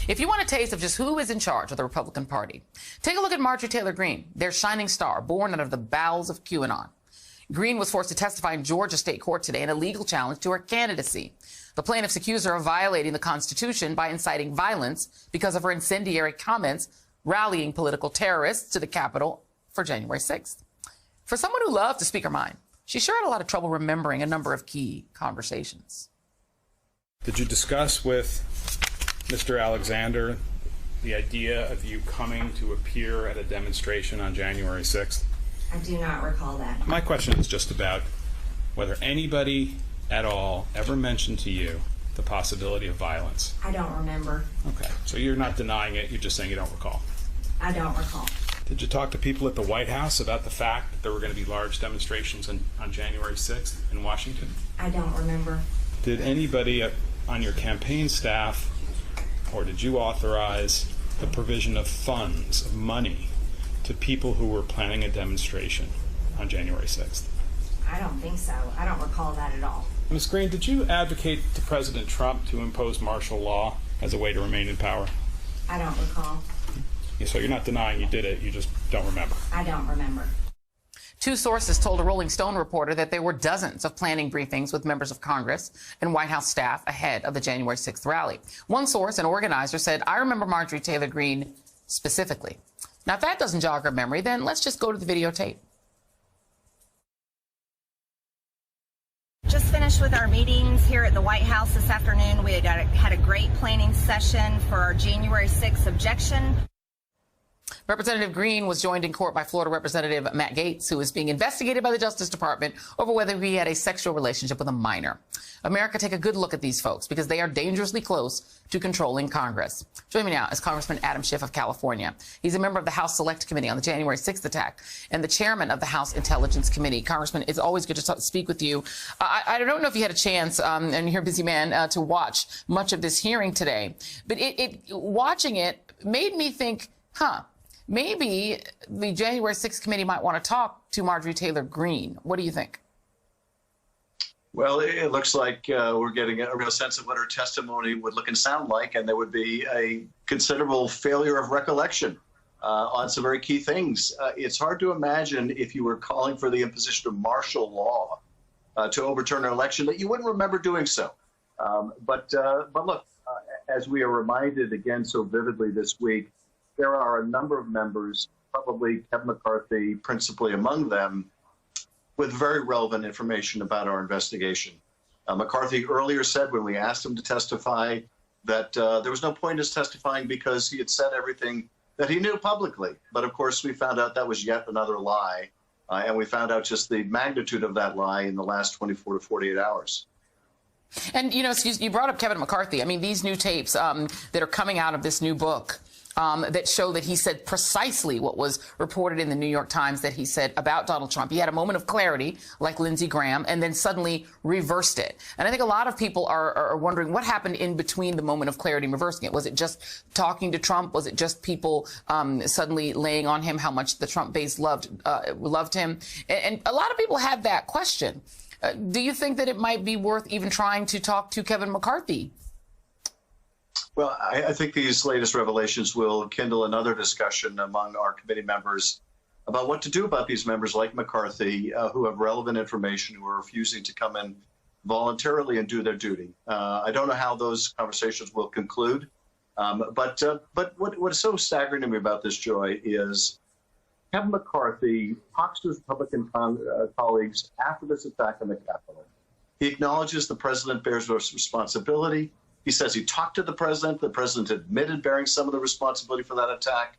If you want a taste of just who is in charge of the Republican Party, take a look at Marjorie Taylor Greene, their shining star, born out of the bowels of QAnon. Greene was forced to testify in Georgia state court today in a legal challenge to her candidacy. The plaintiffs accuse her of violating the Constitution by inciting violence because of her incendiary comments rallying political terrorists to the Capitol for January 6th. For someone who loved to speak her mind, she sure had a lot of trouble remembering a number of key conversations. Did you discuss with Mr. Alexander the idea of you coming to appear at a demonstration on January 6th? I do not recall that. My question is just about whether anybody at all ever mentioned to you the possibility of violence. I don't remember. Okay, so you're not denying it, you're just saying you don't recall. I don't recall. Did you talk to people at the White House about the fact that there were going to be large demonstrations on January 6th in Washington? I don't remember. Did anybody on your campaign staff, or did you authorize the provision of funds, of money, to people who were planning a demonstration on January 6th? I don't think so. I don't recall that at all. Ms. Greene, did you advocate to President Trump to impose martial law as a way to remain in power? I don't recall. So you're not denying you did it, you just don't remember. I don't remember. Two sources told a Rolling Stone reporter that there were dozens of planning briefings with members of Congress and White House staff ahead of the January 6th rally. One source, an organizer, said, "I remember Marjorie Taylor Greene specifically." Now, if that doesn't jog her memory, then let's just go to the videotape. Just finished with our meetings here at the White House this afternoon. We had a great planning session for our January 6th objection. Representative Greene was joined in court by Florida Representative Matt Gaetz, who is being investigated by the Justice Department over whether he had a sexual relationship with a minor. America, take a good look at these folks because they are dangerously close to controlling Congress. Join me now is Congressman Adam Schiff of California. He's a member of the House Select Committee on the January 6th attack and the chairman of the House Intelligence Committee. Congressman, it's always good to speak with you. I don't know if you had a chance, and you're a busy man, to watch much of this hearing today, but watching it made me think, maybe the January 6th committee might want to talk to Marjorie Taylor Greene. What do you think? Well, it looks like we're getting a real sense of what her testimony would look and sound like, and there would be a considerable failure of recollection on some very key things. It's hard to imagine if you were calling for the imposition of martial law to overturn an election that you wouldn't remember doing so. But look, as we are reminded again so vividly this week, there are a number of members, probably Kevin McCarthy principally among them, with very relevant information about our investigation. McCarthy earlier said when we asked him to testify that there was no point in his testifying because he had said everything that he knew publicly. But of course, we found out that was yet another lie. And we found out just the magnitude of that lie in the last 24 to 48 hours. And, you brought up Kevin McCarthy. I mean, these new tapes that are coming out of this new book that show that he said precisely what was reported in the New York Times that he said about Donald Trump. He had a moment of clarity, like Lindsey Graham, and then suddenly reversed it. And I think a lot of people are wondering what happened in between the moment of clarity and reversing it. Was it just talking to Trump? Was it just people suddenly laying on him how much the Trump base loved him? And a lot of people have that question. Do you think that it might be worth even trying to talk to Kevin McCarthy? Well, I think these latest revelations will kindle another discussion among our committee members about what to do about these members like McCarthy who have relevant information, who are refusing to come in voluntarily and do their duty. I don't know how those conversations will conclude, but what is so staggering to me about this, Joy, is Kevin McCarthy talks to his Republican colleagues after this attack on the Capitol. He acknowledges the president bears responsibility. He says he talked to the president. The president admitted bearing some of the responsibility for that attack.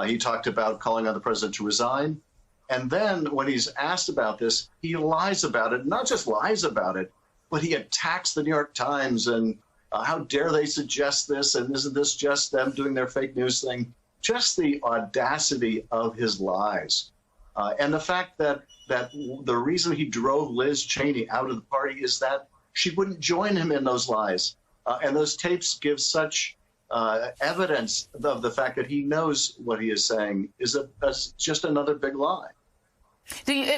He talked about calling on the president to resign. And then when he's asked about this, he lies about it. Not just lies about it, but he attacks the New York Times and how dare they suggest this? And isn't this just them doing their fake news thing? Just the audacity of his lies. And the fact that the reason he drove Liz Cheney out of the party is that she wouldn't join him in those lies. And those tapes give such evidence of the fact that he knows what he is saying is just another big lie.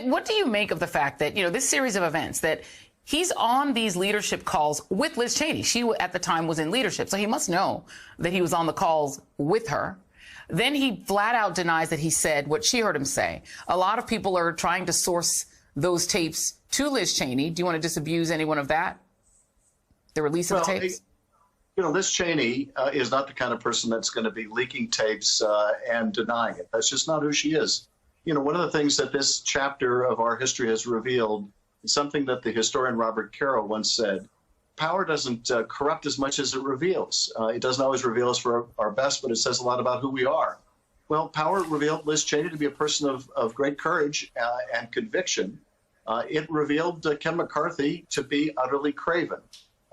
What do you make of the fact that, this series of events that He's on these leadership calls with Liz Cheney. She, at the time, was in leadership, so he must know that he was on the calls with her. Then he flat out denies that he said what she heard him say. A lot of people are trying to source those tapes to Liz Cheney. Do you want to disabuse anyone of that? The release of the tapes? You know, Liz Cheney is not the kind of person that's going to be leaking tapes and denying it. That's just not who she is. You know, one of the things that this chapter of our history has revealed is something that the historian Robert Caro once said: power doesn't corrupt as much as it reveals. It doesn't always reveal us for our best, but it says a lot about who we are. Well, power revealed Liz Cheney to be a person of great courage and conviction. It revealed Ken McCarthy to be utterly craven.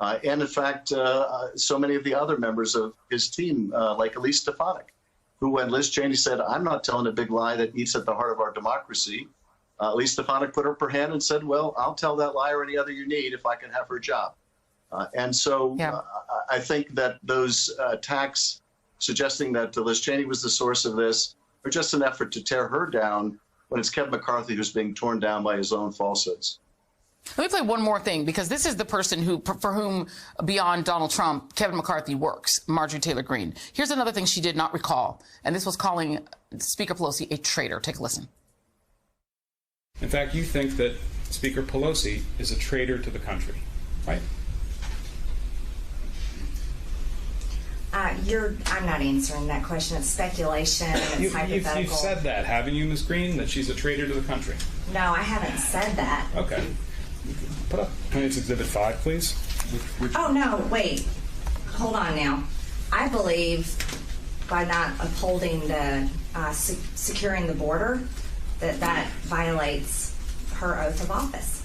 And in fact, so many of the other members of his team, like Elise Stefanik, who, when Liz Cheney said, "I'm not telling a big lie that eats at the heart of our democracy," Elise Stefanik put up her hand and said, "Well, I'll tell that lie or any other you need if I can have her job." And so I think that those attacks suggesting that Liz Cheney was the source of this are just an effort to tear her down when it's Kevin McCarthy who's being torn down by his own falsehoods. Let me play one more thing, because this is the person for whom, beyond Donald Trump, Kevin McCarthy works, Marjorie Taylor Greene. Here's another thing she did not recall, and this was calling Speaker Pelosi a traitor. Take a listen. In fact, you think that Speaker Pelosi is a traitor to the country, right? I'm not answering that question. It's speculation. It's hypothetical. You've said that, haven't you, Ms. Greene, that she's a traitor to the country? No, I haven't said that. Okay. Put up Plaintiff's Exhibit 5, please. Oh, no, wait. Hold on now. I believe by not upholding the securing the border, that violates her oath of office.